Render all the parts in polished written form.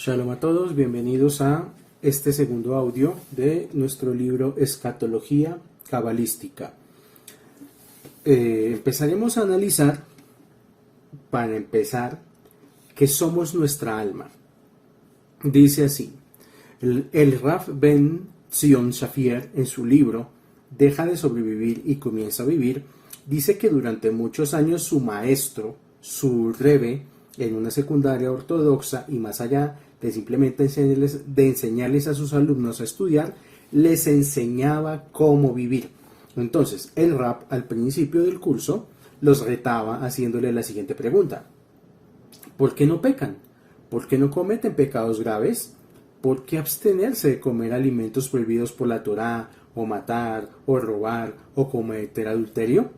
Shalom a todos, bienvenidos a este segundo audio de nuestro libro Escatología Cabalística. Empezaremos a analizar, para empezar, qué somos nuestra alma. Dice así, el Rav Ben Zion Shafir en su libro Deja de sobrevivir y comienza a vivir, dice que durante muchos años su maestro, su Rebbe, en una secundaria ortodoxa y más allá de simplemente enseñarles a sus alumnos a estudiar, les enseñaba cómo vivir. Entonces, el Rab al principio del curso los retaba haciéndole la siguiente pregunta: ¿por qué no pecan? ¿Por qué no cometen pecados graves? ¿Por qué abstenerse de comer alimentos prohibidos por la Torá, o matar, o robar, o cometer adulterio?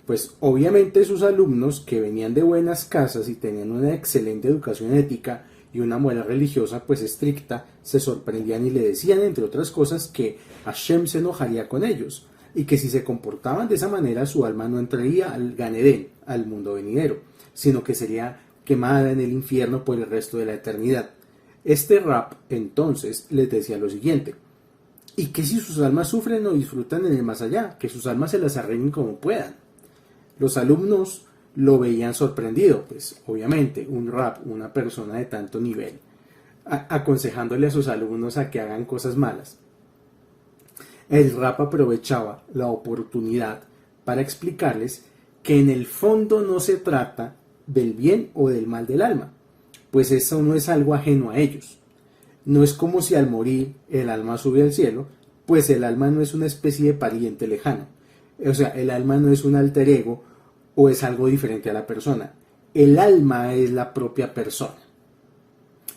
Pues obviamente sus alumnos, que venían de buenas casas y tenían una excelente educación ética y una moral religiosa pues estricta, se sorprendían y le decían, entre otras cosas, que Hashem se enojaría con ellos y que si se comportaban de esa manera su alma no entraría al Gan Edén, al mundo venidero, sino que sería quemada en el infierno por el resto de la eternidad. Este Rab entonces les decía lo siguiente: y que si sus almas sufren o disfrutan en el más allá, que sus almas se las arreglen como puedan. Los alumnos lo veían sorprendido, pues obviamente un Rab, una persona de tanto nivel, aconsejándole a sus alumnos a que hagan cosas malas. El Rab aprovechaba la oportunidad para explicarles que en el fondo no se trata del bien o del mal del alma, pues eso no es algo ajeno a ellos. No es como si al morir el alma sube al cielo, pues el alma no es una especie de pariente lejano. O sea, el alma no es un alter ego o es algo diferente a la persona. El alma es la propia persona.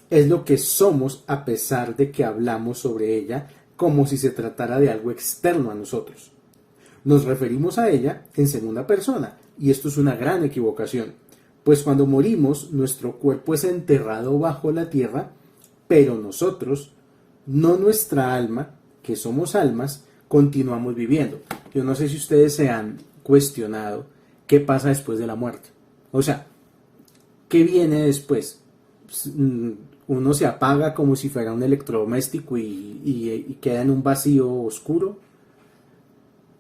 Es lo que somos a pesar de que hablamos sobre ella como si se tratara de algo externo a nosotros. Nos referimos a ella en segunda persona y esto es una gran equivocación, pues cuando morimos nuestro cuerpo es enterrado bajo la tierra, pero nosotros, no nuestra alma, que somos almas, continuamos viviendo. Yo no sé si ustedes se han cuestionado qué pasa después de la muerte. O sea, ¿qué viene después? Uno se apaga como si fuera un electrodoméstico y queda en un vacío oscuro.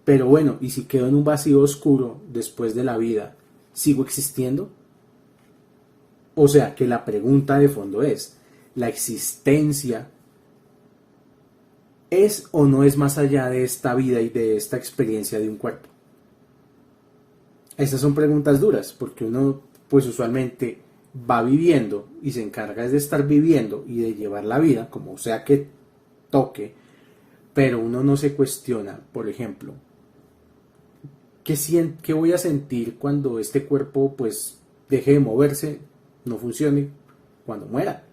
Pero bueno, ¿y si quedo en un vacío oscuro después de la vida, sigo existiendo? O sea, que la pregunta de fondo es: ¿la existencia es o no es más allá de esta vida y de esta experiencia de un cuerpo? Estas son preguntas duras, porque uno pues usualmente va viviendo y se encarga de estar viviendo y de llevar la vida como sea que toque, pero uno no se cuestiona, por ejemplo, ¿qué voy a sentir cuando este cuerpo pues deje de moverse, no funcione, cuando muera?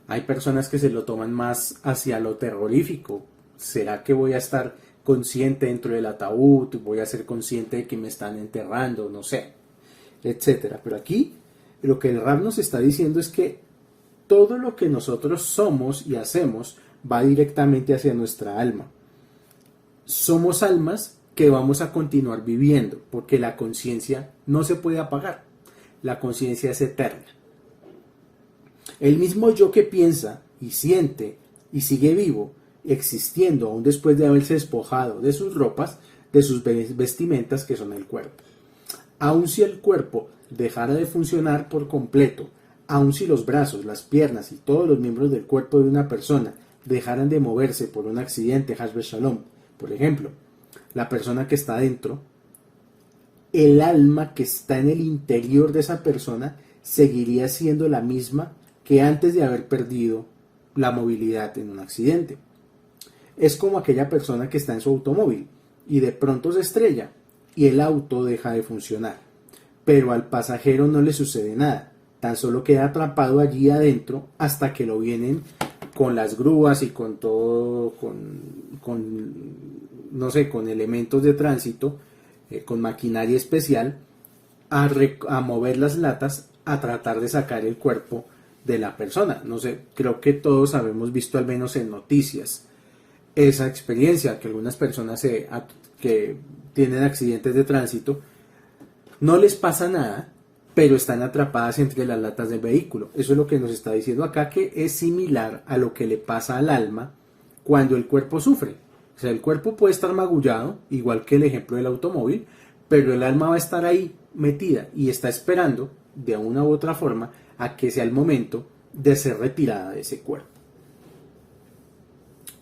Hay personas que se lo toman más hacia lo terrorífico. ¿Será que voy a estar consciente dentro del ataúd? ¿Voy a ser consciente de que me están enterrando? No sé, etcétera. Pero aquí lo que el Rab nos está diciendo es que todo lo que nosotros somos y hacemos va directamente hacia nuestra alma. Somos almas que vamos a continuar viviendo, porque la conciencia no se puede apagar. La conciencia es eterna. El mismo yo que piensa y siente y sigue vivo, existiendo aún después de haberse despojado de sus ropas, de sus vestimentas, que son el cuerpo. Aun si el cuerpo dejara de funcionar por completo, aun si los brazos, las piernas y todos los miembros del cuerpo de una persona dejaran de moverse por un accidente, Hasbe Shalom, por ejemplo, la persona que está dentro, el alma que está en el interior de esa persona seguiría siendo la misma que antes de haber perdido la movilidad en un accidente. Es como aquella persona que está en su automóvil y de pronto se estrella y el auto deja de funcionar, pero al pasajero no le sucede nada, tan solo queda atrapado allí adentro hasta que lo vienen con las grúas y con todo, no sé, con elementos de tránsito, con maquinaria especial, a mover las latas, a tratar de sacar el cuerpo de la persona. No sé, creo que todos habemos visto al menos en noticias esa experiencia, que algunas personas que tienen accidentes de tránsito no les pasa nada, pero están atrapadas entre las latas del vehículo. Eso es lo que nos está diciendo acá, que es similar a lo que le pasa al alma cuando el cuerpo sufre. O sea, el cuerpo puede estar magullado, igual que el ejemplo del automóvil, pero el alma va a estar ahí metida y está esperando, de una u otra forma, a que sea el momento de ser retirada de ese cuerpo.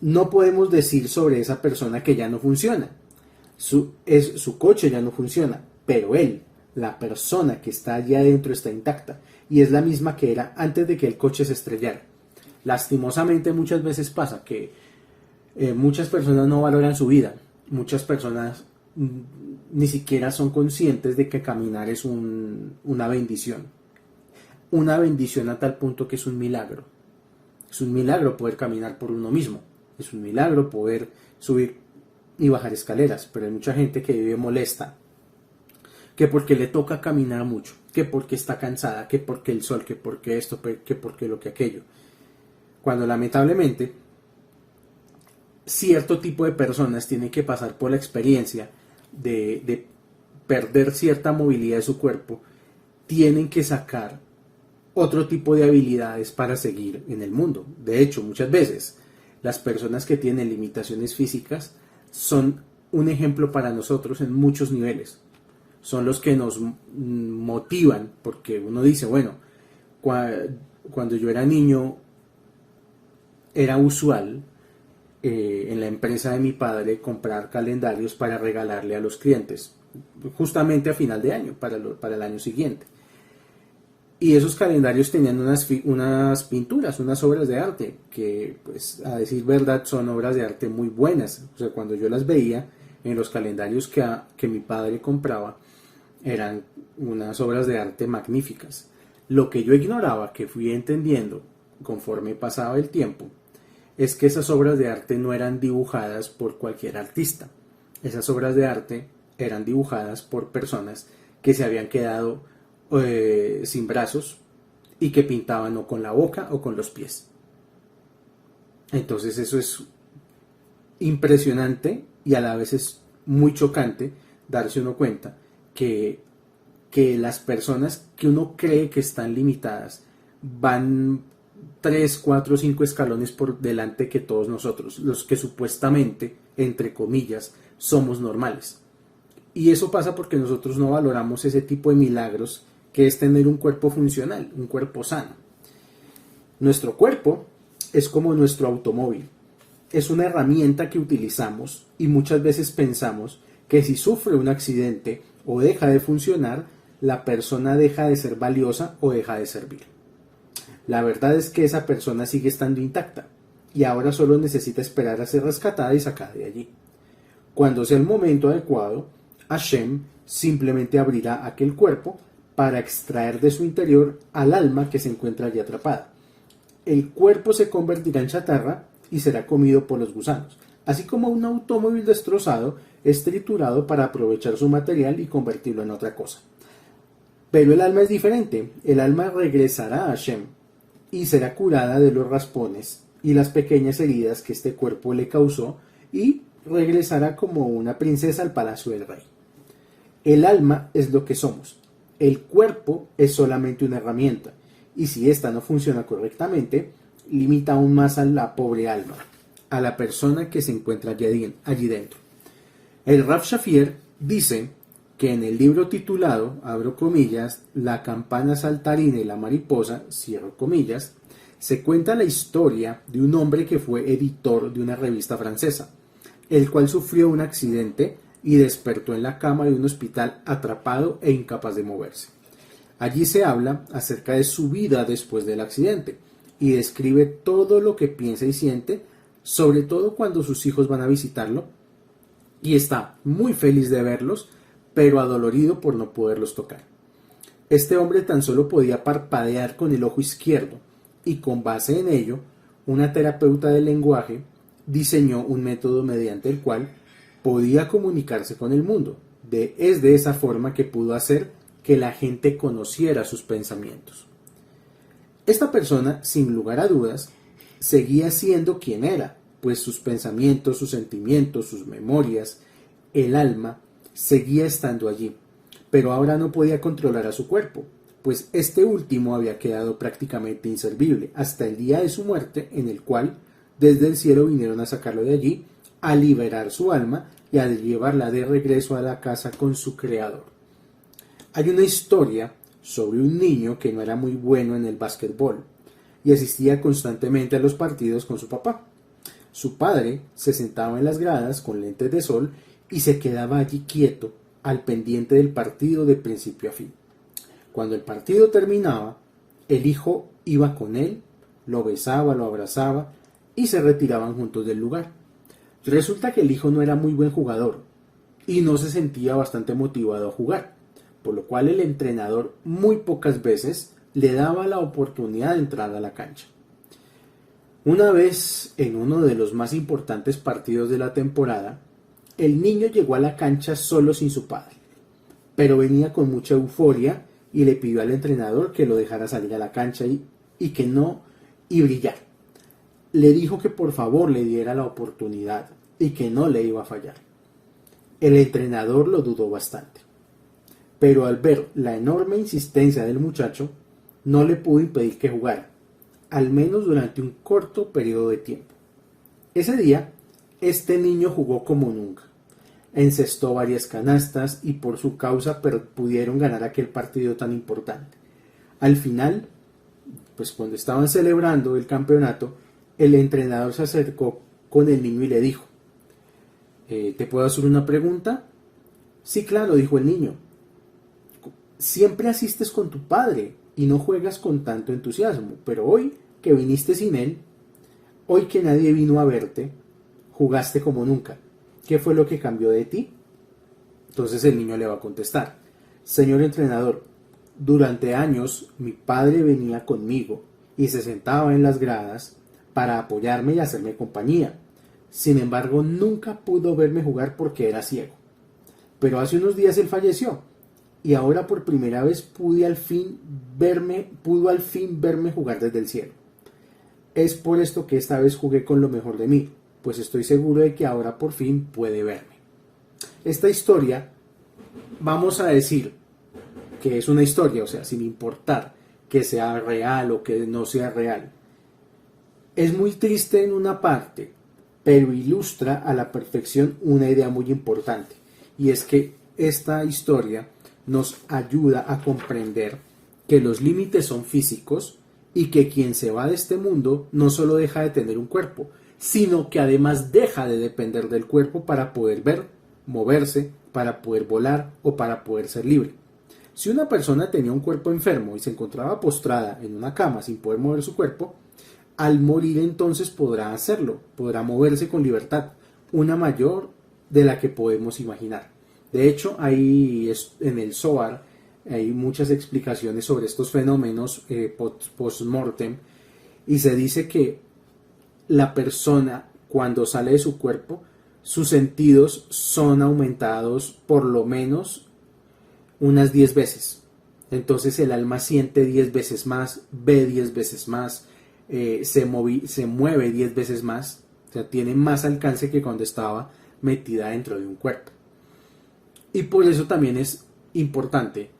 No podemos decir sobre esa persona que ya no funciona. Su coche ya no funciona, pero él, la persona que está allí adentro, está intacta y es la misma que era antes de que el coche se estrellara. Lastimosamente muchas veces pasa que muchas personas no valoran su vida, muchas personas ni siquiera son conscientes de que caminar es una bendición a tal punto que es un milagro. Es un milagro poder caminar por uno mismo, es un milagro poder subir y bajar escaleras, pero hay mucha gente que vive molesta, que porque le toca caminar mucho, que porque está cansada, que porque el sol, que porque esto, que porque lo que aquello, cuando lamentablemente cierto tipo de personas tienen que pasar por la experiencia de perder cierta movilidad de su cuerpo, tienen que sacar otro tipo de habilidades para seguir en el mundo. De hecho, muchas veces las personas que tienen limitaciones físicas son un ejemplo para nosotros en muchos niveles. Son los que nos motivan, porque uno dice, bueno, cuando yo era niño era usual en la empresa de mi padre comprar calendarios para regalarle a los clientes, justamente a final de año, para el año siguiente. Y esos calendarios tenían unas pinturas, unas obras de arte, que pues a decir verdad son obras de arte muy buenas. O sea, cuando yo las veía en los calendarios que mi padre compraba, eran unas obras de arte magníficas. Lo que yo ignoraba, que fui entendiendo conforme pasaba el tiempo, es que esas obras de arte no eran dibujadas por cualquier artista. Esas obras de arte eran dibujadas por personas que se habían quedado sin brazos y que pintaban o con la boca o con los pies. Entonces eso es impresionante y a la vez es muy chocante darse uno cuenta que las personas que uno cree que están limitadas van 3, 4, 5 escalones por delante que todos nosotros, los que supuestamente, entre comillas, somos normales. Y eso pasa porque nosotros no valoramos ese tipo de milagros que es tener un cuerpo funcional, un cuerpo sano. Nuestro cuerpo es como nuestro automóvil. Es una herramienta que utilizamos y muchas veces pensamos que si sufre un accidente o deja de funcionar, la persona deja de ser valiosa o deja de servir. La verdad es que esa persona sigue estando intacta y ahora solo necesita esperar a ser rescatada y sacada de allí. Cuando sea el momento adecuado, Hashem simplemente abrirá aquel cuerpo para extraer de su interior al alma que se encuentra allí atrapada. El cuerpo se convertirá en chatarra y será comido por los gusanos, así como un automóvil destrozado es triturado para aprovechar su material y convertirlo en otra cosa. Pero el alma es diferente, el alma regresará a Hashem y será curada de los raspones y las pequeñas heridas que este cuerpo le causó y regresará como una princesa al palacio del rey. El alma es lo que somos. El cuerpo es solamente una herramienta, y si ésta no funciona correctamente, limita aún más a la pobre alma, a la persona que se encuentra allí dentro. El Rav Shafir dice que en el libro titulado, abro comillas, La campana saltarina y la mariposa, cierro comillas, se cuenta la historia de un hombre que fue editor de una revista francesa, el cual sufrió un accidente y despertó en la cama de un hospital atrapado e incapaz de moverse. Allí se habla acerca de su vida después del accidente y describe todo lo que piensa y siente, sobre todo cuando sus hijos van a visitarlo, y está muy feliz de verlos, pero adolorido por no poderlos tocar. Este hombre tan solo podía parpadear con el ojo izquierdo y con base en ello, una terapeuta del lenguaje diseñó un método mediante el cual podía comunicarse con el mundo. Es de esa forma que pudo hacer que la gente conociera sus pensamientos. Esta persona, sin lugar a dudas, seguía siendo quien era, pues sus pensamientos, sus sentimientos, sus memorias, el alma, seguía estando allí, pero ahora no podía controlar a su cuerpo, pues este último había quedado prácticamente inservible hasta el día de su muerte, en el cual desde el cielo vinieron a sacarlo de allí, a liberar su alma y a llevarla de regreso a la casa con su creador. Hay una historia sobre un niño que no era muy bueno en el básquetbol y asistía constantemente a los partidos con su papá. Su padre se sentaba en las gradas con lentes de sol y se quedaba allí quieto, al pendiente del partido de principio a fin. Cuando el partido terminaba, el hijo iba con él, lo besaba, lo abrazaba y se retiraban juntos del lugar. Resulta que el hijo no era muy buen jugador y no se sentía bastante motivado a jugar, por lo cual el entrenador muy pocas veces le daba la oportunidad de entrar a la cancha. Una vez, en uno de los más importantes partidos de la temporada, el niño llegó a la cancha solo sin su padre, pero venía con mucha euforia y le pidió al entrenador que lo dejara salir a la cancha y brillar. Le dijo que por favor le diera la oportunidad y que no le iba a fallar. El entrenador lo dudó bastante, pero al ver la enorme insistencia del muchacho, no le pudo impedir que jugara, al menos durante un corto periodo de tiempo. Ese día, este niño jugó como nunca. Encestó varias canastas y por su causa pudieron ganar aquel partido tan importante. Al final, pues cuando estaban celebrando el campeonato, el entrenador se acercó con el niño y le dijo: ¿te puedo hacer una pregunta? Sí, claro, dijo el niño. Siempre asistes con tu padre y no juegas con tanto entusiasmo, pero hoy que viniste sin él, hoy que nadie vino a verte, jugaste como nunca. ¿Qué fue lo que cambió de ti? Entonces el niño le va a contestar: señor entrenador, durante años mi padre venía conmigo y se sentaba en las gradas para apoyarme y hacerme compañía. Sin embargo, nunca pudo verme jugar porque era ciego. Pero hace unos días él falleció y ahora por primera vez pudo al fin verme jugar desde el cielo. Es por esto que esta vez jugué con lo mejor de mí, pues estoy seguro de que ahora por fin puede verme. Esta historia, vamos a decir que es una historia, o sea, sin importar que sea real o que no sea real. Es muy triste en una parte, pero ilustra a la perfección una idea muy importante, y es que esta historia nos ayuda a comprender que los límites son físicos y que quien se va de este mundo no solo deja de tener un cuerpo, sino que además deja de depender del cuerpo para poder ver, moverse, para poder volar o para poder ser libre. Si una persona tenía un cuerpo enfermo y se encontraba postrada en una cama sin poder mover su cuerpo, al morir entonces podrá hacerlo, podrá moverse con libertad, una mayor de la que podemos imaginar. De hecho, en el Zohar hay muchas explicaciones sobre estos fenómenos post-mortem, y se dice que la persona, cuando sale de su cuerpo, sus sentidos son aumentados por lo menos unas 10 veces. Entonces el alma siente 10 veces más, ve 10 veces más, se mueve 10 veces más, o sea, tiene más alcance que cuando estaba metida dentro de un cuerpo. Y por eso también es importante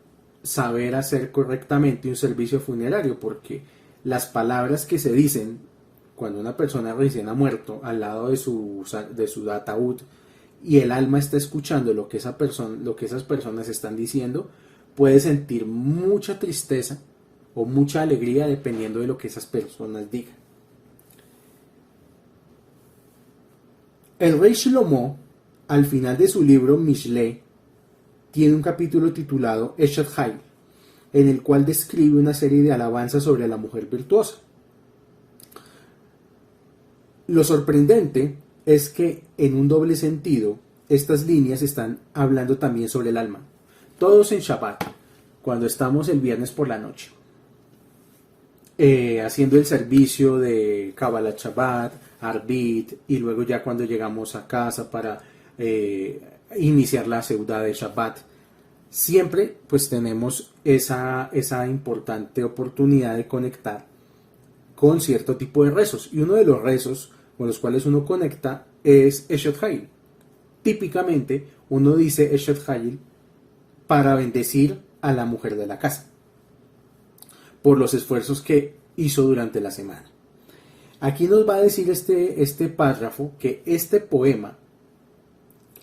saber hacer correctamente un servicio funerario, porque las palabras que se dicen cuando una persona recién ha muerto al lado de su ataúd y el alma está escuchando lo que esas personas están diciendo, puede sentir mucha tristeza o mucha alegría dependiendo de lo que esas personas digan. El rey Shlomo, al final de su libro Mishle, tiene un capítulo titulado Eshet Hayil, en el cual describe una serie de alabanzas sobre la mujer virtuosa. Lo sorprendente es que en un doble sentido estas líneas están hablando también sobre el alma. Todos en Shabbat, cuando estamos el viernes por la noche, haciendo el servicio de Kabbalat Shabbat, Arbit, y luego ya cuando llegamos a casa para iniciar la seudá de Shabbat, siempre pues tenemos esa importante oportunidad de conectar con cierto tipo de rezos, y uno de los rezos con los cuales uno conecta es Eshet Hayil. Típicamente uno dice Eshet Hayil para bendecir a la mujer de la casa. por los esfuerzos que hizo durante la semana. Aquí nos va a decir este párrafo que este poema,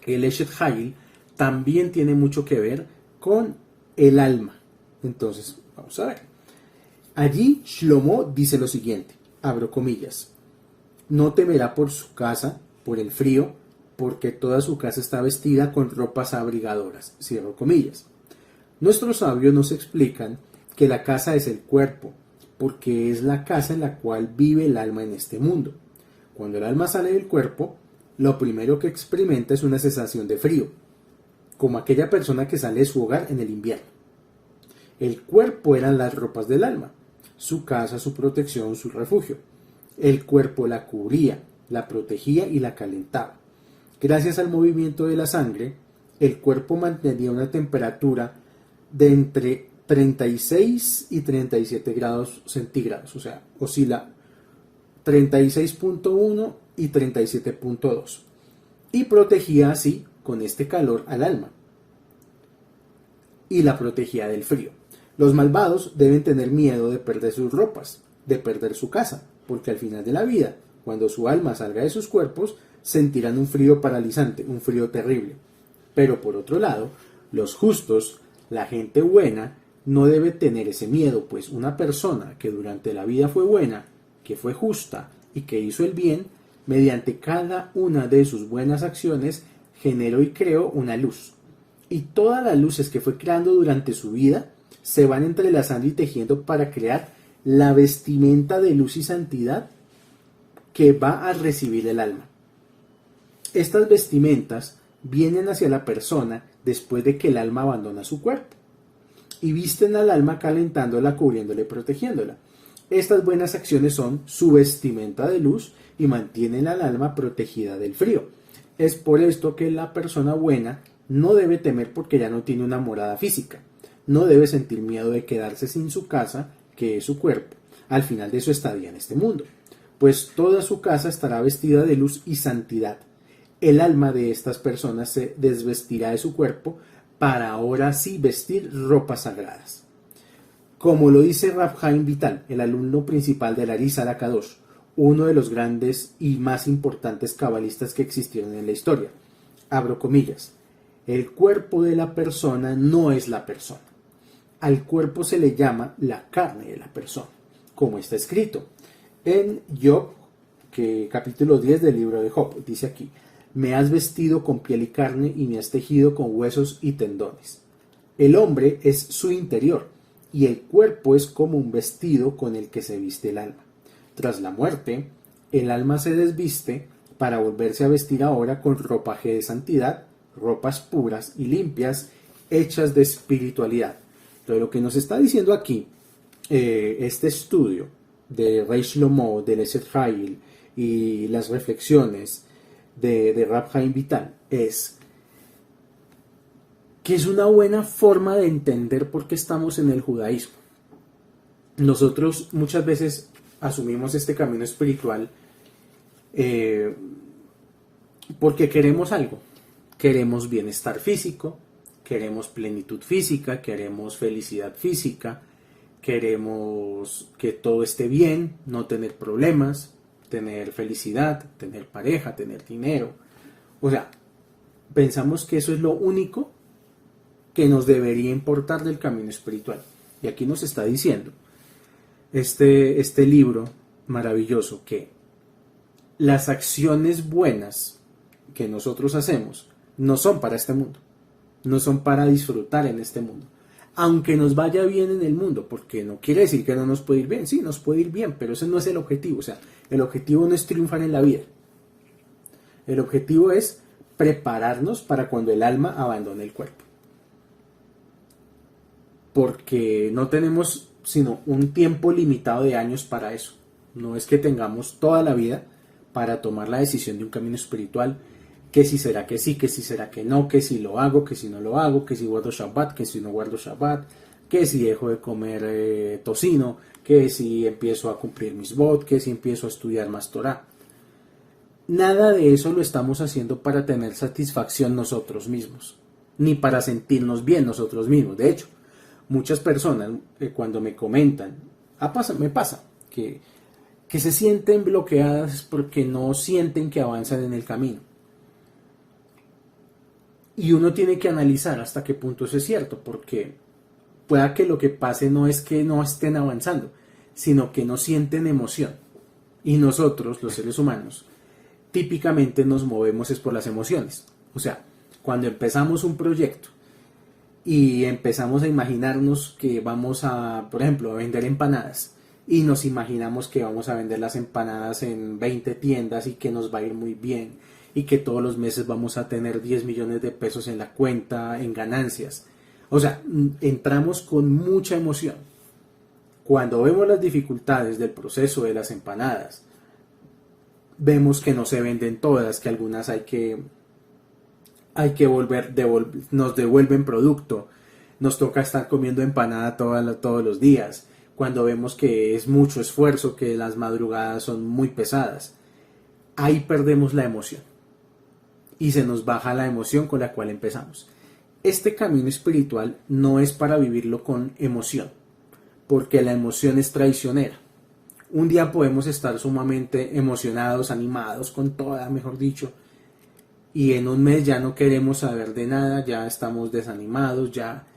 el Eshet Hayil, también tiene mucho que ver con el alma. Entonces, vamos a ver. Allí Shlomo dice lo siguiente, abro comillas, no temerá por su casa, por el frío, porque toda su casa está vestida con ropas abrigadoras, cierro comillas. Nuestros sabios nos explican que la casa es el cuerpo, porque es la casa en la cual vive el alma en este mundo. Cuando el alma sale del cuerpo, lo primero que experimenta es una sensación de frío, como aquella persona que sale de su hogar en el invierno. El cuerpo eran las ropas del alma, su casa, su protección, su refugio. El cuerpo la cubría, la protegía y la calentaba. Gracias al movimiento de la sangre, el cuerpo mantenía una temperatura de entre 36 y 37 grados centígrados, o sea, oscila 36.1 y 37.2, y protegía así con este calor al alma y la protegía del frío. Los malvados deben tener miedo de perder sus ropas, de perder su casa, porque al final de la vida, cuando su alma salga de sus cuerpos, sentirán un frío paralizante, un frío terrible. Pero por otro lado, los justos, la gente buena, no debe tener ese miedo, pues una persona que durante la vida fue buena, que fue justa y que hizo el bien, mediante cada una de sus buenas acciones, generó y creó una luz. Y todas las luces que fue creando durante su vida se van entrelazando y tejiendo para crear la vestimenta de luz y santidad que va a recibir el alma. Estas vestimentas vienen hacia la persona después de que el alma abandona su cuerpo y visten al alma calentándola, cubriéndola y protegiéndola. Estas buenas acciones son su vestimenta de luz y mantienen al alma protegida del frío. Es por esto que la persona buena no debe temer porque ya no tiene una morada física. No debe sentir miedo de quedarse sin su casa, que es su cuerpo, al final de su estadía en este mundo, pues toda su casa estará vestida de luz y santidad. El alma de estas personas se desvestirá de su cuerpo para ahora sí vestir ropas sagradas. Como lo dice Rav Chaim Vital, el alumno principal de Arizal HaKadosh, uno de los grandes y más importantes cabalistas que existieron en la historia. Abro comillas. El cuerpo de la persona no es la persona. Al cuerpo se le llama la carne de la persona, como está escrito en Job, capítulo 10 del libro de Job. Dice aquí, me has vestido con piel y carne y me has tejido con huesos y tendones. El hombre es su interior y el cuerpo es como un vestido con el que se viste el alma. Tras la muerte, el alma se desviste para volverse a vestir ahora con ropaje de santidad, ropas puras y limpias, hechas de espiritualidad. Entonces, lo que nos está diciendo aquí, este estudio de Rei Shlomo, del Eshet Hayil y las reflexiones de Rav Chaim Vital, es que es una buena forma de entender por qué estamos en el judaísmo. Nosotros muchas veces asumimos este camino espiritual porque queremos algo. Queremos bienestar físico, queremos plenitud física, queremos felicidad física, queremos que todo esté bien, no tener problemas, tener felicidad, tener pareja, tener dinero. O sea, pensamos que eso es lo único que nos debería importar del camino espiritual. Y aquí nos está diciendo este libro maravilloso que las acciones buenas que nosotros hacemos no son para este mundo, no son para disfrutar en este mundo, aunque nos vaya bien en el mundo, porque no quiere decir que no nos puede ir bien, sí, nos puede ir bien, pero ese no es el objetivo. O sea, el objetivo no es triunfar en la vida, el objetivo es prepararnos para cuando el alma abandone el cuerpo, porque no tenemos sino un tiempo limitado de años para eso. No es que tengamos toda la vida para tomar la decisión de un camino espiritual, que si será que sí, que si será que no, que si lo hago, que si no lo hago, que si guardo Shabbat, que si no guardo Shabbat, que si dejo de comer tocino, que si empiezo a cumplir mis vot, que si empiezo a estudiar más Torah. Nada de eso lo estamos haciendo para tener satisfacción nosotros mismos, ni para sentirnos bien nosotros mismos. De hecho, muchas personas cuando me comentan Me pasa que se sienten bloqueadas porque no sienten que avanzan en el camino. Y uno tiene que analizar hasta qué punto eso es cierto, porque pueda que lo que pase no es que no estén avanzando, sino que no sienten emoción. Y nosotros, los seres humanos, típicamente nos movemos es por las emociones. O sea, cuando empezamos un proyecto y empezamos a imaginarnos que vamos a, por ejemplo, a vender empanadas, y nos imaginamos que vamos a vender las empanadas en 20 tiendas y que nos va a ir muy bien y que todos los meses vamos a tener 10 millones de pesos en la cuenta en ganancias. O sea, entramos con mucha emoción. Cuando vemos las dificultades del proceso de las empanadas, vemos que no se venden todas, que algunas hay que nos devuelven producto, nos toca estar comiendo empanada todos los días, cuando vemos que es mucho esfuerzo, que las madrugadas son muy pesadas, ahí perdemos la emoción y se nos baja la emoción con la cual empezamos. Este camino espiritual no es para vivirlo con emoción, porque la emoción es traicionera. Un día podemos estar sumamente emocionados, animados, con toda, mejor dicho, y en un mes ya no queremos saber de nada, ya estamos desanimados, ya.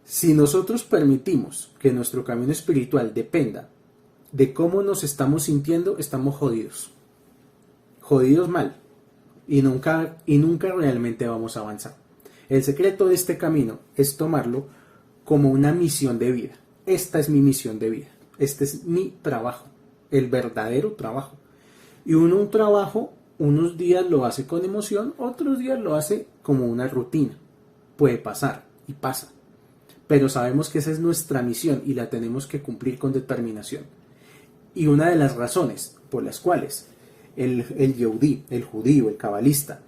Si nosotros permitimos que nuestro camino espiritual dependa de cómo nos estamos sintiendo, estamos jodidos. Jodidos mal. Y nunca realmente vamos a avanzar. El secreto de este camino es tomarlo como una misión de vida. Esta es mi misión de vida. Este es mi trabajo. El verdadero trabajo. Y un trabajo, unos días lo hace con emoción, otros días lo hace como una rutina. Puede pasar y pasa. Pero sabemos que esa es nuestra misión y la tenemos que cumplir con determinación. Y una de las razones por las cuales el Yehudí, el judío, el cabalista,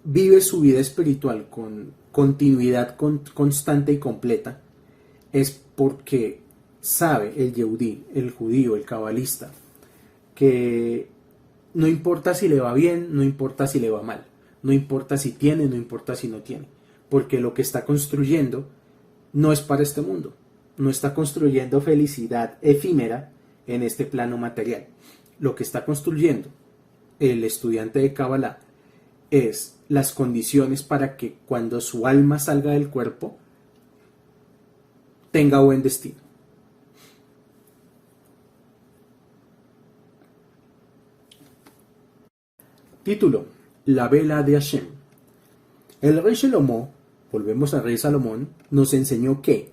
vive su vida espiritual con continuidad constante y completa, es porque sabe el Yehudí, el judío, el cabalista, que no importa si le va bien, no importa si le va mal, no importa si tiene, no importa si no tiene, porque lo que está construyendo no es para este mundo, no está construyendo felicidad efímera en este plano material. Lo que está construyendo el estudiante de Kabbalah es las condiciones para que cuando su alma salga del cuerpo tenga buen destino. Título: La vela de Hashem. El rey Shlomo, volvemos al rey Salomón, nos enseñó que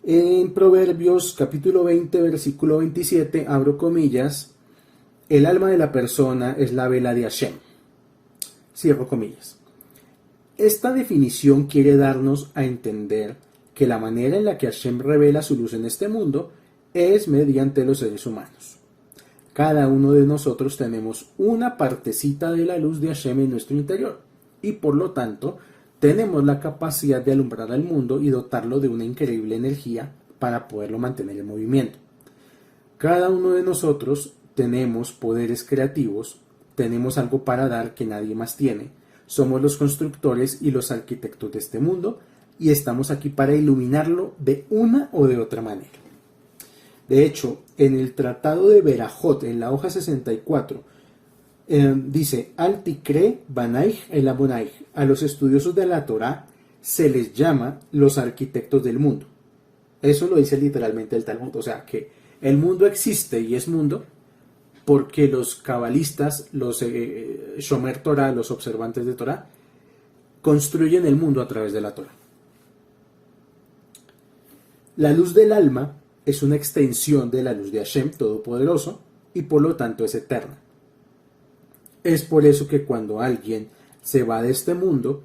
en Proverbios capítulo 20 versículo 27, abro comillas, el alma de la persona es la vela de Hashem. Cierro comillas. Esta definición quiere darnos a entender que la manera en la que Hashem revela su luz en este mundo es mediante los seres humanos. Cada uno de nosotros tenemos una partecita de la luz de Hashem en nuestro interior y por lo tanto tenemos la capacidad de alumbrar al mundo y dotarlo de una increíble energía para poderlo mantener en movimiento. Cada uno de nosotros tenemos poderes creativos, tenemos algo para dar que nadie más tiene, somos los constructores y los arquitectos de este mundo y estamos aquí para iluminarlo de una o de otra manera. De hecho, en el tratado de Berajot, en la hoja 64, dice, Al Tikre Banaich el Abonaich, a los estudiosos de la Torá se les llama los arquitectos del mundo. Eso lo dice literalmente el Talmud, o sea que el mundo existe y es mundo porque los cabalistas, los Shomer Torah, los observantes de Torah, construyen el mundo a través de la Torah. La luz del alma es una extensión de la luz de Hashem Todopoderoso y por lo tanto es eterna. Es por eso que cuando alguien se va de este mundo,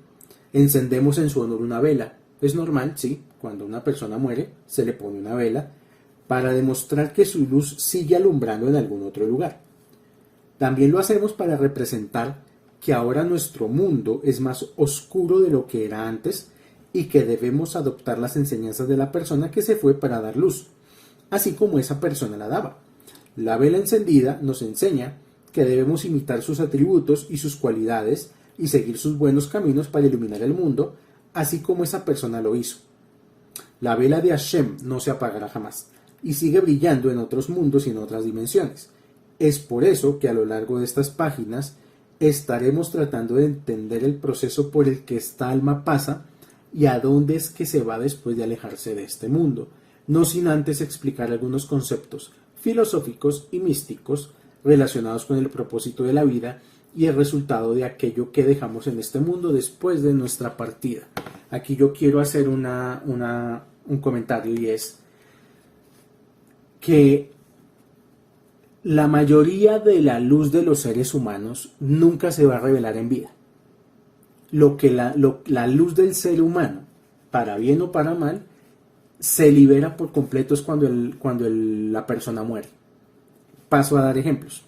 encendemos en su honor una vela. Es normal, sí, cuando una persona muere, se le pone una vela para demostrar que su luz sigue alumbrando en algún otro lugar. También lo hacemos para representar que ahora nuestro mundo es más oscuro de lo que era antes y que debemos adoptar las enseñanzas de la persona que se fue para dar luz, así como esa persona la daba. La vela encendida nos enseña que debemos imitar sus atributos y sus cualidades y seguir sus buenos caminos para iluminar el mundo, así como esa persona lo hizo. La vela de Hashem no se apagará jamás. y sigue brillando en otros mundos y en otras dimensiones. Es por eso que a lo largo de estas páginas estaremos tratando de entender el proceso por el que esta alma pasa y a dónde es que se va después de alejarse de este mundo, no sin antes explicar algunos conceptos filosóficos y místicos relacionados con el propósito de la vida y el resultado de aquello que dejamos en este mundo después de nuestra partida. Aquí yo quiero hacer un comentario, y es que la mayoría de la luz de los seres humanos nunca se va a revelar en vida. La luz del ser humano, para bien o para mal, se libera por completo es cuando la persona muere. Paso a dar ejemplos.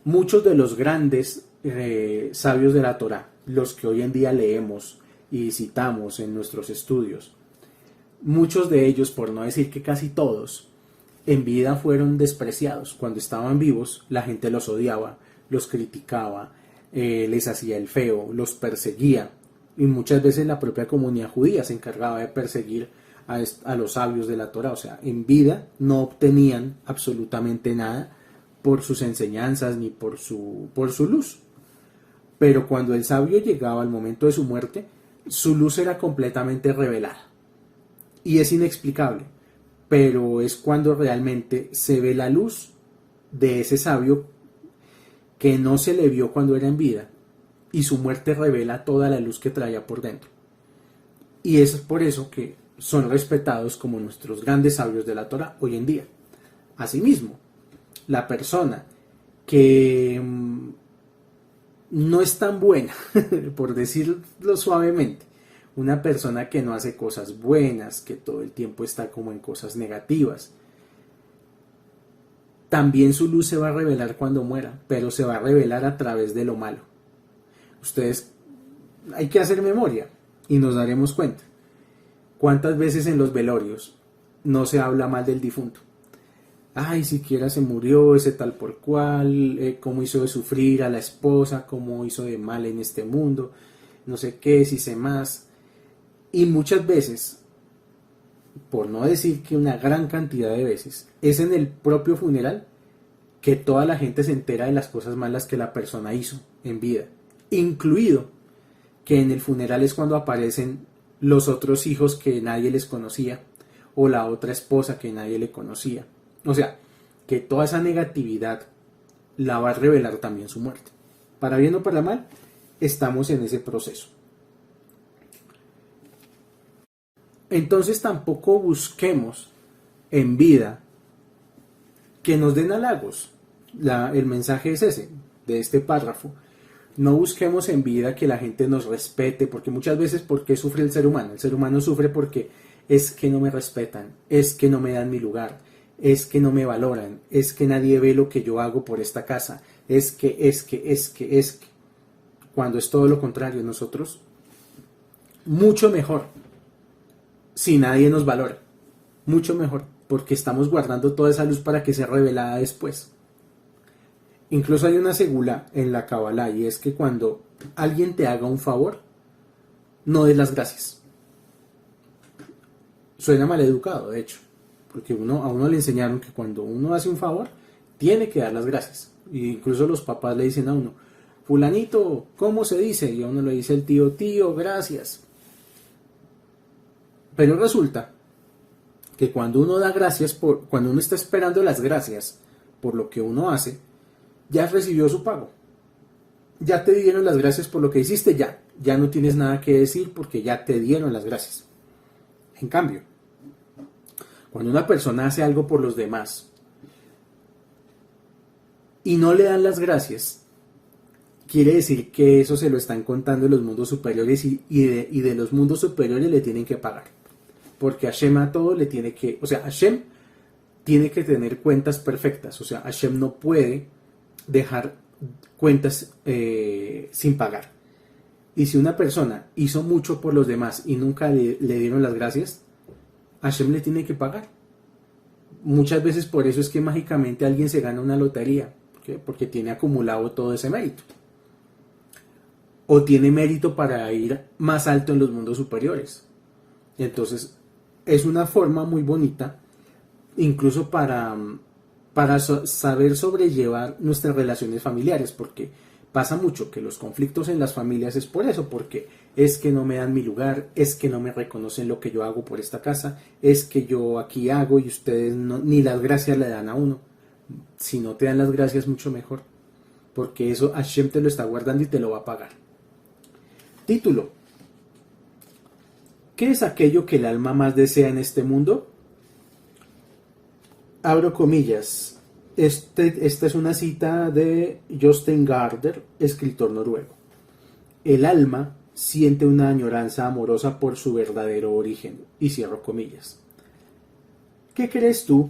Muchos de los grandes sabios de la Torá, los que hoy en día leemos y citamos en nuestros estudios, muchos de ellos, por no decir que casi todos, en vida fueron despreciados. Cuando estaban vivos, la gente los odiaba, los criticaba, les hacía el feo, los perseguía, y muchas veces la propia comunidad judía se encargaba de perseguir a los sabios de la Torá. O sea, en vida no obtenían absolutamente nada por sus enseñanzas ni por su luz. Pero cuando el sabio llegaba al momento de su muerte, su luz era completamente revelada. Y es inexplicable, pero es cuando realmente se ve la luz de ese sabio que no se le vio cuando era en vida, y su muerte revela toda la luz que traía por dentro. Y es por eso que son respetados como nuestros grandes sabios de la Torá hoy en día. Asimismo, la persona que no es tan buena, por decirlo suavemente, una persona que no hace cosas buenas, que todo el tiempo está como en cosas negativas, también su luz se va a revelar cuando muera, pero se va a revelar a través de lo malo. Ustedes, hay que hacer memoria y nos daremos cuenta. ¿Cuántas veces en los velorios no se habla mal del difunto? Ay, siquiera se murió ese tal por cual, cómo hizo de sufrir a la esposa, cómo hizo de mal en este mundo, no sé qué, si sé más. Y muchas veces, por no decir que una gran cantidad de veces, es en el propio funeral que toda la gente se entera de las cosas malas que la persona hizo en vida. Incluido que en el funeral es cuando aparecen los otros hijos que nadie les conocía, o la otra esposa que nadie le conocía. O sea, que toda esa negatividad la va a revelar también su muerte. Para bien o para mal, estamos en ese proceso. Entonces tampoco busquemos en vida que nos den halagos. El mensaje es ese, de este párrafo. No busquemos en vida que la gente nos respete, porque muchas veces, ¿por qué sufre el ser humano? El ser humano sufre porque es que no me respetan, es que no me dan mi lugar, es que no me valoran, es que nadie ve lo que yo hago por esta casa, es que. Cuando es todo lo contrario, nosotros, mucho mejor, si nadie nos valora, mucho mejor, porque estamos guardando toda esa luz para que sea revelada después. Incluso hay una segula en la Kabbalah, y es que cuando alguien te haga un favor, no des las gracias. Suena maleducado, de hecho, porque a uno le enseñaron que cuando uno hace un favor, tiene que dar las gracias. Y incluso los papás le dicen a uno, fulanito, ¿cómo se dice? Y a uno le dice el tío, gracias. Pero resulta que cuando uno da gracias, cuando uno está esperando las gracias por lo que uno hace, ya recibió su pago. Ya te dieron las gracias por lo que hiciste, ya no tienes nada que decir porque ya te dieron las gracias. En cambio, cuando una persona hace algo por los demás y no le dan las gracias, quiere decir que eso se lo están contando los mundos superiores y de los mundos superiores le tienen que pagar. Porque Hashem a todo le tiene que... O sea, Hashem tiene que tener cuentas perfectas. O sea, Hashem no puede dejar cuentas sin pagar. Y si una persona hizo mucho por los demás y nunca le dieron las gracias, Hashem le tiene que pagar. Muchas veces por eso es que mágicamente alguien se gana una lotería. ¿Okay? Porque tiene acumulado todo ese mérito. O tiene mérito para ir más alto en los mundos superiores. Entonces, es una forma muy bonita incluso para saber sobrellevar nuestras relaciones familiares, porque pasa mucho que los conflictos en las familias es por eso, porque es que no me dan mi lugar, es que no me reconocen lo que yo hago por esta casa, es que yo aquí hago y ustedes ni las gracias le dan a uno. Si no te dan las gracias, mucho mejor, porque eso Hashem te lo está guardando y te lo va a pagar. Título: ¿qué es aquello que el alma más desea en este mundo? Abro comillas. Esta es una cita de Jostein Gaarder, escritor noruego. El alma siente una añoranza amorosa por su verdadero origen. Y cierro comillas. ¿Qué crees tú?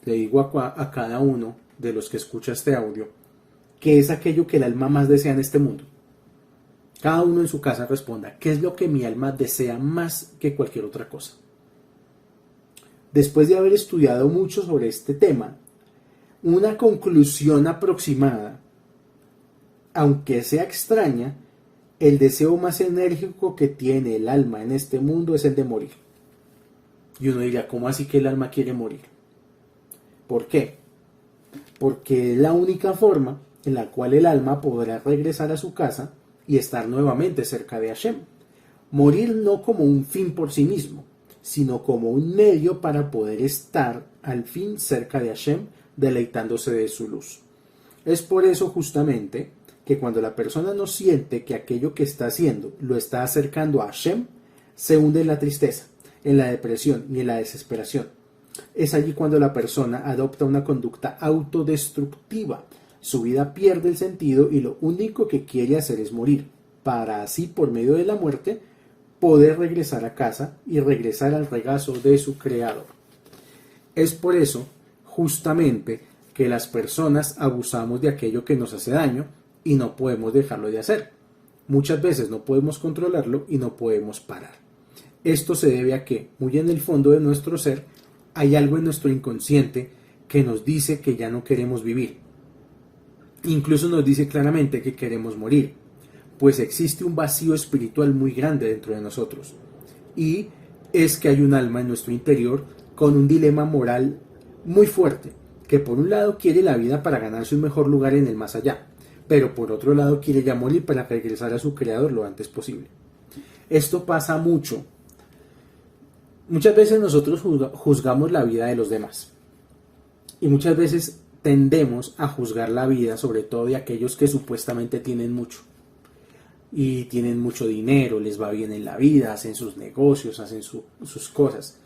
Le digo a cada uno de los que escucha este audio, ¿qué es aquello que el alma más desea en este mundo? Cada uno en su casa responda, ¿qué es lo que mi alma desea más que cualquier otra cosa? Después de haber estudiado mucho sobre este tema, una conclusión aproximada, aunque sea extraña, el deseo más enérgico que tiene el alma en este mundo es el de morir. Y uno diría, ¿cómo así que el alma quiere morir? ¿Por qué? Porque es la única forma en la cual el alma podrá regresar a su casa y estar nuevamente cerca de Hashem. Morir no como un fin por sí mismo, sino como un medio para poder estar al fin cerca de Hashem, deleitándose de su luz. Es por eso justamente que cuando la persona no siente que aquello que está haciendo lo está acercando a Hashem, se hunde en la tristeza, en la depresión y en la desesperación. Es allí cuando la persona adopta una conducta autodestructiva. Su vida pierde el sentido y lo único que quiere hacer es morir, para así, por medio de la muerte, poder regresar a casa y regresar al regazo de su Creador. Es por eso, justamente, que las personas abusamos de aquello que nos hace daño y no podemos dejarlo de hacer. Muchas veces no podemos controlarlo y no podemos parar. Esto se debe a que, muy en el fondo de nuestro ser, hay algo en nuestro inconsciente que nos dice que ya no queremos vivir. Incluso nos dice claramente que queremos morir, pues existe un vacío espiritual muy grande dentro de nosotros. Y es que hay un alma en nuestro interior con un dilema moral muy fuerte, que por un lado quiere la vida para ganarse un mejor lugar en el más allá, pero por otro lado quiere ya morir para regresar a su Creador lo antes posible. Esto pasa mucho. Muchas veces nosotros juzgamos la vida de los demás y muchas veces tendemos a juzgar la vida, sobre todo de aquellos que supuestamente tienen mucho y tienen mucho dinero, les va bien en la vida, hacen sus negocios, hacen sus cosas,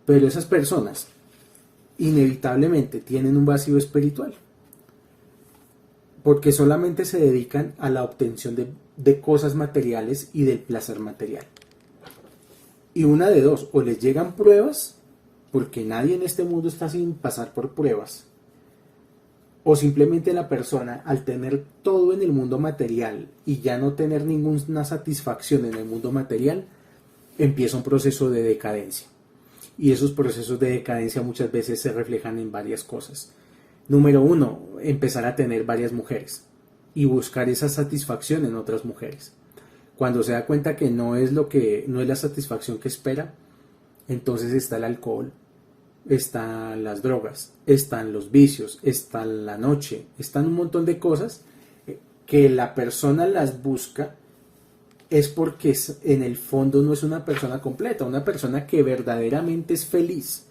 pero esas personas inevitablemente tienen un vacío espiritual porque solamente se dedican a la obtención de cosas materiales y del placer material. Y una de dos, o les llegan pruebas, porque nadie en este mundo está sin pasar por pruebas, o simplemente la persona, al tener todo en el mundo material y ya no tener ninguna satisfacción en el mundo material, empieza un proceso de decadencia. Y esos procesos de decadencia muchas veces se reflejan en varias cosas. Número 1, empezar a tener varias mujeres y buscar esa satisfacción en otras mujeres. Cuando se da cuenta que no es la satisfacción que espera, entonces está el alcohol, están las drogas, están los vicios, está la noche, están un montón de cosas que la persona las busca es porque en el fondo no es una persona completa, una persona que verdaderamente es feliz,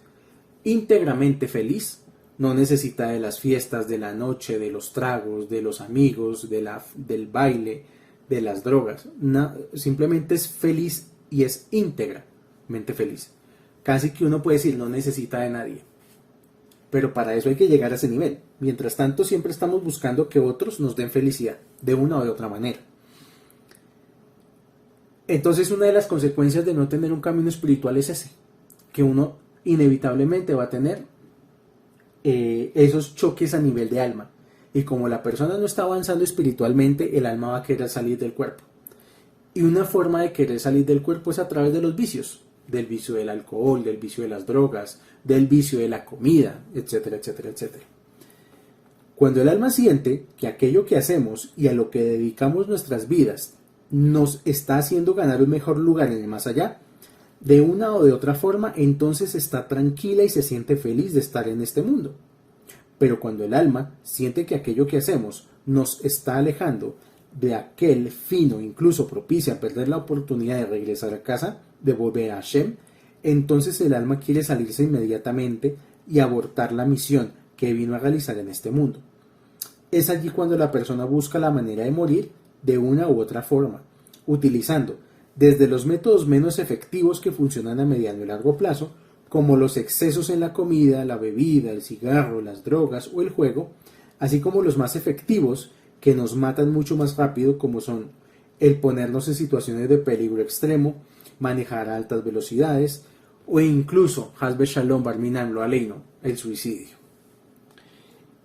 íntegramente feliz, no necesita de las fiestas, de la noche, de los tragos, de los amigos, del baile, de las drogas. Simplemente es feliz y es íntegramente feliz. Casi que uno puede decir no necesita de nadie, pero para eso hay que llegar a ese nivel. Mientras tanto siempre estamos buscando que otros nos den felicidad de una o de otra manera. Entonces una de las consecuencias de no tener un camino espiritual es ese, que uno inevitablemente va a tener esos choques a nivel de alma. Y como la persona no está avanzando espiritualmente, el alma va a querer salir del cuerpo. Y una forma de querer salir del cuerpo es a través de los vicios. Del vicio del alcohol, del vicio de las drogas, del vicio de la comida, etcétera, etcétera, etcétera. Cuando el alma siente que aquello que hacemos y a lo que dedicamos nuestras vidas nos está haciendo ganar un mejor lugar en el más allá, de una o de otra forma, entonces está tranquila y se siente feliz de estar en este mundo. Pero cuando el alma siente que aquello que hacemos nos está alejando de aquel fin o incluso propicia perder la oportunidad de regresar a casa, de volver a Hashem, entonces el alma quiere salirse inmediatamente y abortar la misión que vino a realizar en este mundo. Es allí cuando la persona busca la manera de morir de una u otra forma, utilizando desde los métodos menos efectivos que funcionan a mediano y largo plazo, como los excesos en la comida, la bebida, el cigarro, las drogas o el juego, así como los más efectivos que nos matan mucho más rápido, como son el ponernos en situaciones de peligro extremo, manejar a altas velocidades o incluso, Hasbe Shalom Barminan lo aleino, el suicidio.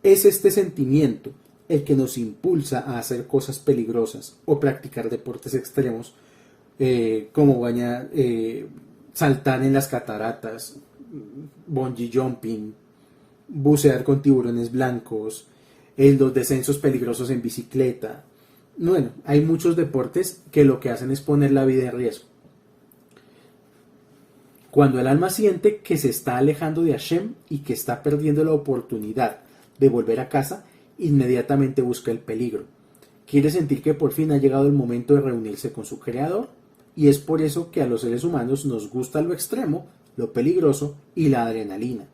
Es este sentimiento el que nos impulsa a hacer cosas peligrosas o practicar deportes extremos, como saltar en las cataratas, bungee jumping, bucear con tiburones blancos, los descensos peligrosos en bicicleta. Bueno, hay muchos deportes que lo que hacen es poner la vida en riesgo. Cuando el alma siente que se está alejando de Hashem y que está perdiendo la oportunidad de volver a casa, inmediatamente busca el peligro. Quiere sentir que por fin ha llegado el momento de reunirse con su Creador, y es por eso que a los seres humanos nos gusta lo extremo, lo peligroso y la adrenalina,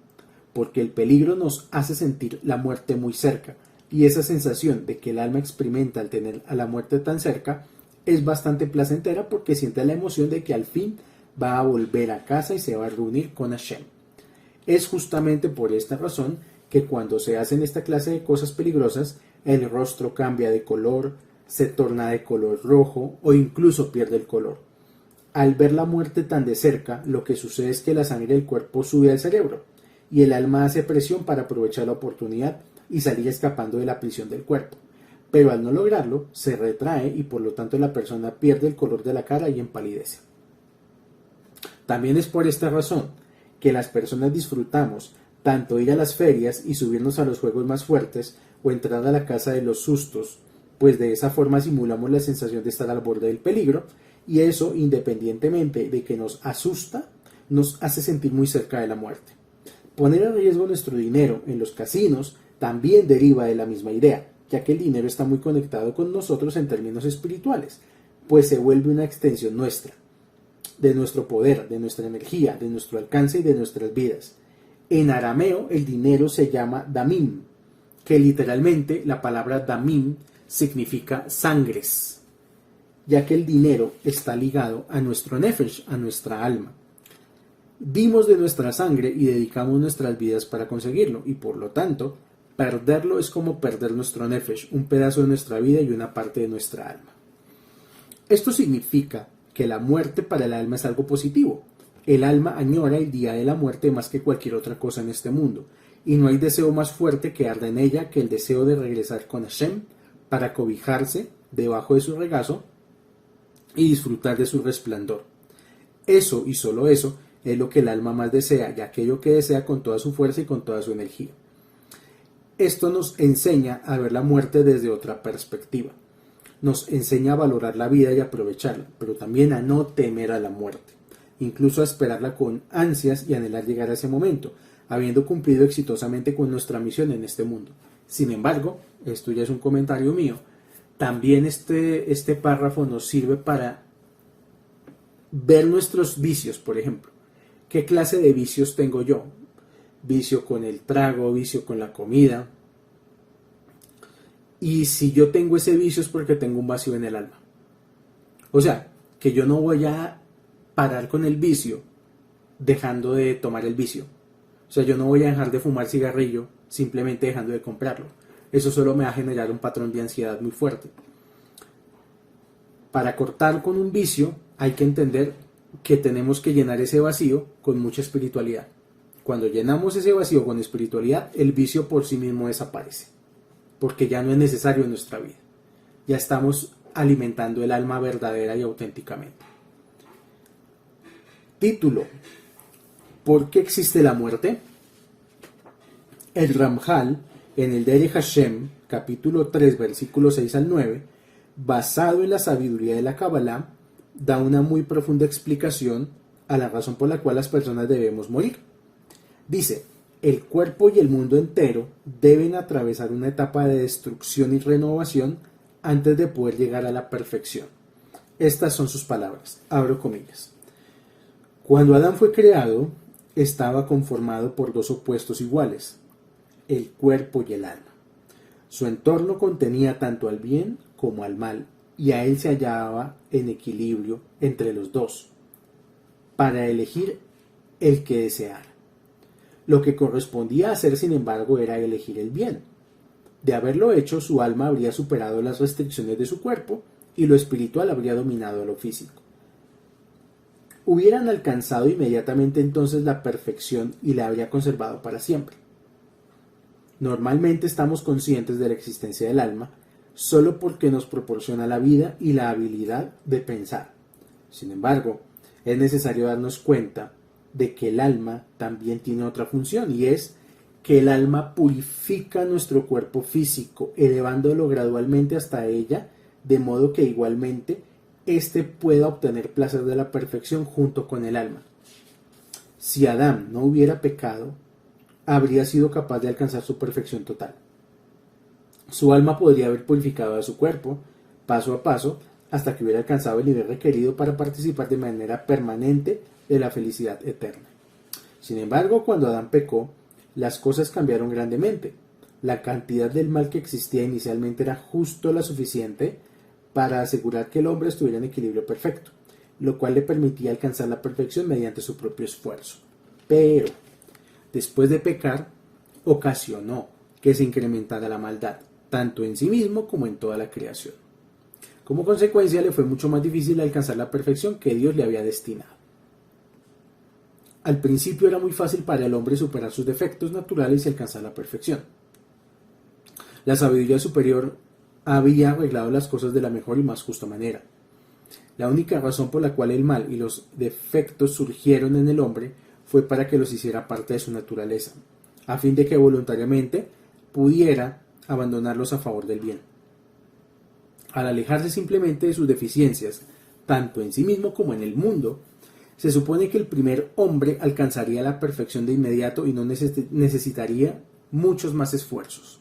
porque el peligro nos hace sentir la muerte muy cerca, y esa sensación de que el alma experimenta al tener a la muerte tan cerca es bastante placentera, porque siente la emoción de que al fin va a volver a casa y se va a reunir con Hashem. Es justamente por esta razón que cuando se hacen esta clase de cosas peligrosas, el rostro cambia de color, se torna de color rojo o incluso pierde el color. Al ver la muerte tan de cerca, lo que sucede es que la sangre del cuerpo sube al cerebro y el alma hace presión para aprovechar la oportunidad y salir escapando de la prisión del cuerpo. Pero al no lograrlo, se retrae y por lo tanto la persona pierde el color de la cara y empalidece. También es por esta razón que las personas disfrutamos tanto ir a las ferias y subirnos a los juegos más fuertes o entrar a la casa de los sustos, pues de esa forma simulamos la sensación de estar al borde del peligro, y eso, independientemente de que nos asusta, nos hace sentir muy cerca de la muerte. Poner en riesgo nuestro dinero en los casinos también deriva de la misma idea, ya que el dinero está muy conectado con nosotros en términos espirituales, pues se vuelve una extensión nuestra, de nuestro poder, de nuestra energía, de nuestro alcance y de nuestras vidas. En arameo el dinero se llama damim, que literalmente la palabra damim significa sangres, ya que el dinero está ligado a nuestro nefesh, a nuestra alma. Dimos de nuestra sangre y dedicamos nuestras vidas para conseguirlo, y por lo tanto, perderlo es como perder nuestro nefesh, un pedazo de nuestra vida y una parte de nuestra alma. Esto significa que la muerte para el alma es algo positivo. El alma añora el día de la muerte más que cualquier otra cosa en este mundo, y no hay deseo más fuerte que arde en ella que el deseo de regresar con Hashem para cobijarse debajo de su regazo y disfrutar de su resplandor. Eso y solo eso es lo que el alma más desea, y aquello que desea con toda su fuerza y con toda su energía. Esto nos enseña a ver la muerte desde otra perspectiva. Nos enseña a valorar la vida y aprovecharla, pero también a no temer a la muerte, incluso a esperarla con ansias y anhelar llegar a ese momento, habiendo cumplido exitosamente con nuestra misión en este mundo. Sin embargo, esto ya es un comentario mío, también este párrafo nos sirve para ver nuestros vicios, por ejemplo. ¿Qué clase de vicios tengo yo? Vicio con el trago, vicio con la comida. Y si yo tengo ese vicio es porque tengo un vacío en el alma. O sea, que yo no voy a parar con el vicio dejando de tomar el vicio. O sea, yo no voy a dejar de fumar cigarrillo simplemente dejando de comprarlo. Eso solo me va a generar un patrón de ansiedad muy fuerte. Para cortar con un vicio hay que entender que tenemos que llenar ese vacío con mucha espiritualidad. Cuando llenamos ese vacío con espiritualidad, el vicio por sí mismo desaparece, porque ya no es necesario en nuestra vida. Ya estamos alimentando el alma verdadera y auténticamente. Título: ¿por qué existe la muerte? El Ramjal, en el Derech Hashem, capítulo 3, versículos 6 al 9, basado en la sabiduría de la Kabbalah, da una muy profunda explicación a la razón por la cual las personas debemos morir. Dice, el cuerpo y el mundo entero deben atravesar una etapa de destrucción y renovación antes de poder llegar a la perfección. Estas son sus palabras, abro comillas. Cuando Adán fue creado, estaba conformado por dos opuestos iguales, el cuerpo y el alma. Su entorno contenía tanto al bien como al mal, y a él se hallaba en equilibrio entre los dos, para elegir el que deseara. Lo que correspondía hacer, sin embargo, era elegir el bien. De haberlo hecho, su alma habría superado las restricciones de su cuerpo y lo espiritual habría dominado a lo físico. Hubieran alcanzado inmediatamente entonces la perfección y la habría conservado para siempre. Normalmente estamos conscientes de la existencia del alma solo porque nos proporciona la vida y la habilidad de pensar. Sin embargo, es necesario darnos cuenta de que el alma también tiene otra función, y es que el alma purifica nuestro cuerpo físico, elevándolo gradualmente hasta ella, de modo que igualmente éste pueda obtener placer de la perfección junto con el alma. Si Adán no hubiera pecado, habría sido capaz de alcanzar su perfección total. Su alma podría haber purificado a su cuerpo, paso a paso, hasta que hubiera alcanzado el nivel requerido para participar de manera permanente de la felicidad eterna. Sin embargo, cuando Adán pecó, las cosas cambiaron grandemente. La cantidad del mal que existía inicialmente era justo la suficiente para asegurar que el hombre estuviera en equilibrio perfecto, lo cual le permitía alcanzar la perfección mediante su propio esfuerzo. Pero, después de pecar, ocasionó que se incrementara la maldad, tanto en sí mismo como en toda la creación. Como consecuencia, le fue mucho más difícil alcanzar la perfección que Dios le había destinado. Al principio era muy fácil para el hombre superar sus defectos naturales y alcanzar la perfección. La sabiduría superior había arreglado las cosas de la mejor y más justa manera. La única razón por la cual el mal y los defectos surgieron en el hombre fue para que los hiciera parte de su naturaleza, a fin de que voluntariamente pudiera abandonarlos a favor del bien. Al alejarse simplemente de sus deficiencias, tanto en sí mismo como en el mundo, se supone que el primer hombre alcanzaría la perfección de inmediato y no necesitaría muchos más esfuerzos.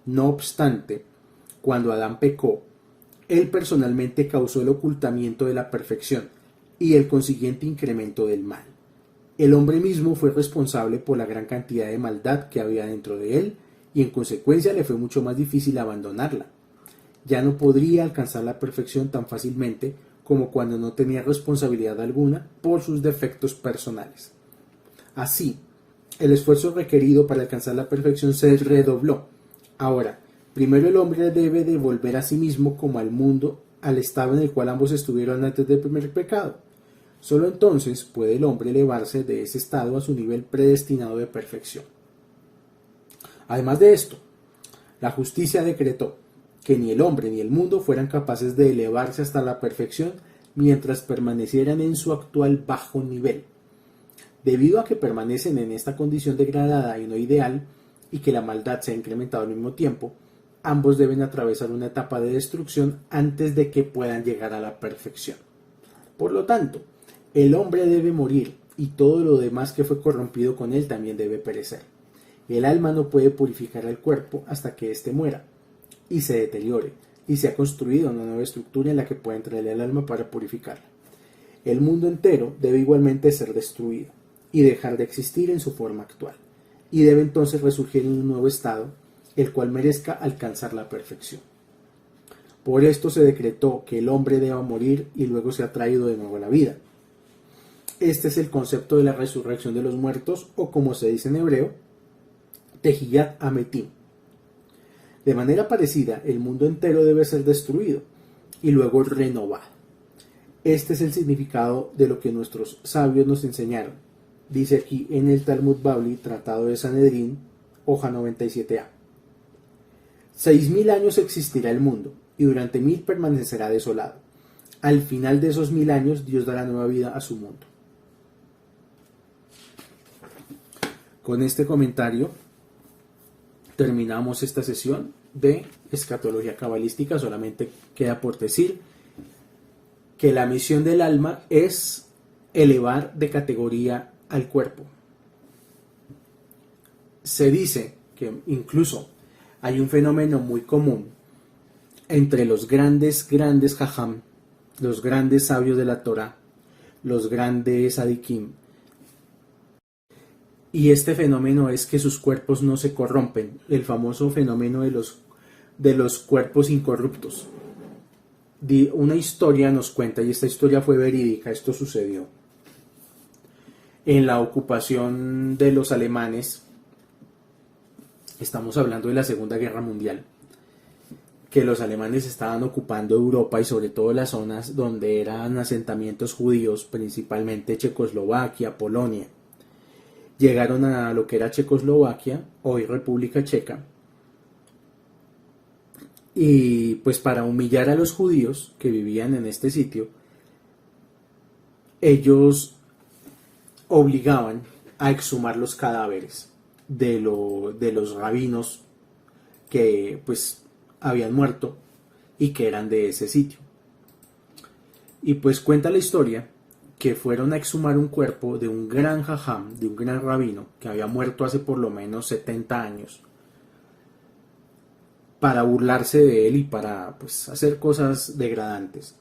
No obstante, cuando Adán pecó, él personalmente causó el ocultamiento de la perfección y el consiguiente incremento del mal. El hombre mismo fue responsable por la gran cantidad de maldad que había dentro de él y en consecuencia le fue mucho más difícil abandonarla. Ya no podría alcanzar la perfección tan fácilmente como cuando no tenía responsabilidad alguna por sus defectos personales. Así, el esfuerzo requerido para alcanzar la perfección se redobló. Ahora, primero el hombre debe de volver a sí mismo como al mundo, al estado en el cual ambos estuvieron antes del primer pecado. Solo entonces puede el hombre elevarse de ese estado a su nivel predestinado de perfección. Además de esto, la justicia decretó que ni el hombre ni el mundo fueran capaces de elevarse hasta la perfección mientras permanecieran en su actual bajo nivel. Debido a que permanecen en esta condición degradada y no ideal, y que la maldad se ha incrementado al mismo tiempo, ambos deben atravesar una etapa de destrucción antes de que puedan llegar a la perfección. Por lo tanto, el hombre debe morir y todo lo demás que fue corrompido con él también debe perecer. El alma no puede purificar al cuerpo hasta que éste muera y se deteriore, y se ha construido una nueva estructura en la que pueda entrar el alma para purificarla. El mundo entero debe igualmente ser destruido y dejar de existir en su forma actual, y debe entonces resurgir en un nuevo estado, el cual merezca alcanzar la perfección. Por esto se decretó que el hombre deba morir y luego sea traído de nuevo a la vida. Este es el concepto de la resurrección de los muertos, o como se dice en hebreo, Tehiyat Ametim. De manera parecida, el mundo entero debe ser destruido y luego renovado. Este es el significado de lo que nuestros sabios nos enseñaron. Dice aquí en el Talmud Babli, Tratado de Sanedrín, hoja 97a. 6000 años existirá el mundo y durante 1000 permanecerá desolado. Al final de esos 1000 años, Dios dará nueva vida a su mundo. Con este comentario terminamos esta sesión de escatología cabalística. Solamente queda por decir que la misión del alma es elevar de categoría al cuerpo. Se dice que incluso hay un fenómeno muy común entre los grandes jajam, los grandes sabios de la Torah, los grandes adikim, y este fenómeno es que sus cuerpos no se corrompen, el famoso fenómeno de los cuerpos incorruptos. Una historia nos cuenta, y esta historia fue verídica, esto sucedió en la ocupación de los alemanes. Estamos hablando de la Segunda Guerra Mundial, que los alemanes estaban ocupando Europa y sobre todo las zonas donde eran asentamientos judíos, principalmente Checoslovaquia, Polonia. Llegaron a lo que era Checoslovaquia, hoy República Checa, y pues para humillar a los judíos que vivían en este sitio, ellos obligaban a exhumar los cadáveres de los rabinos que pues habían muerto y que eran de ese sitio. Y pues cuenta la historia que fueron a exhumar un cuerpo de un gran jajam, de un gran rabino que había muerto hace por lo menos 70 años, para burlarse de él y para pues hacer cosas degradantes.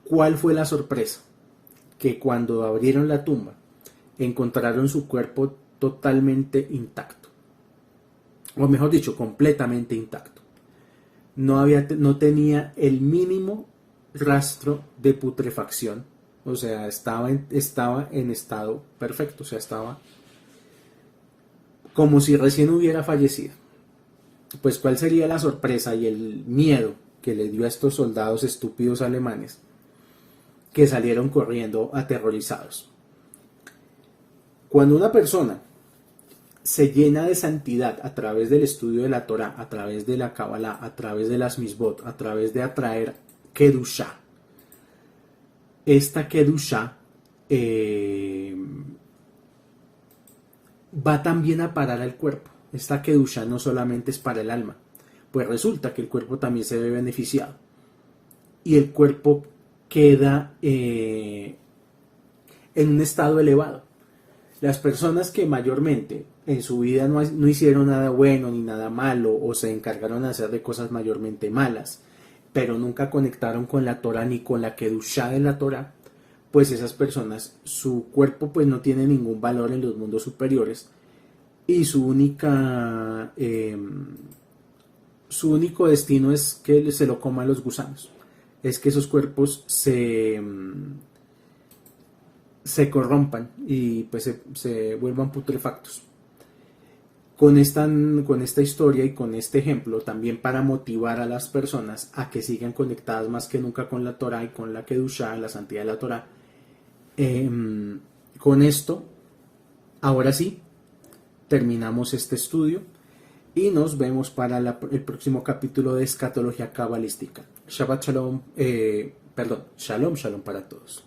¿Cuál fue la sorpresa? Que cuando abrieron la tumba encontraron su cuerpo totalmente intacto, o mejor dicho, completamente intacto. No tenía el mínimo rastro de putrefacción, o sea, estaba en estado perfecto, o sea, estaba como si recién hubiera fallecido. Pues ¿cuál sería la sorpresa y el miedo que le dio a estos soldados estúpidos alemanes, que salieron corriendo aterrorizados? Cuando una persona se llena de santidad a través del estudio de la Torah, a través de la Kabbalah, a través de las misbot, a través de atraer Kedushá, esta Kedushá va también a parar al cuerpo. Esta Kedushá no solamente es para el alma, pues resulta que el cuerpo también se ve beneficiado y el cuerpo queda en un estado elevado. Las personas que mayormente en su vida no hicieron nada bueno ni nada malo, o se encargaron de hacer de cosas mayormente malas, pero nunca conectaron con la Torah ni con la Kedushá de la Torah, pues esas personas, su cuerpo pues no tiene ningún valor en los mundos superiores, y su único destino es que se lo coman los gusanos. Es que esos cuerpos se corrompan y pues se vuelvan putrefactos. Con esta historia y con este ejemplo, también para motivar a las personas a que sigan conectadas más que nunca con la Torah y con la Kedushá, la santidad de la Torah. Con esto, ahora sí, terminamos este estudio y nos vemos para el próximo capítulo de Escatología Cabalística. Shabbat Shalom, Shalom para todos.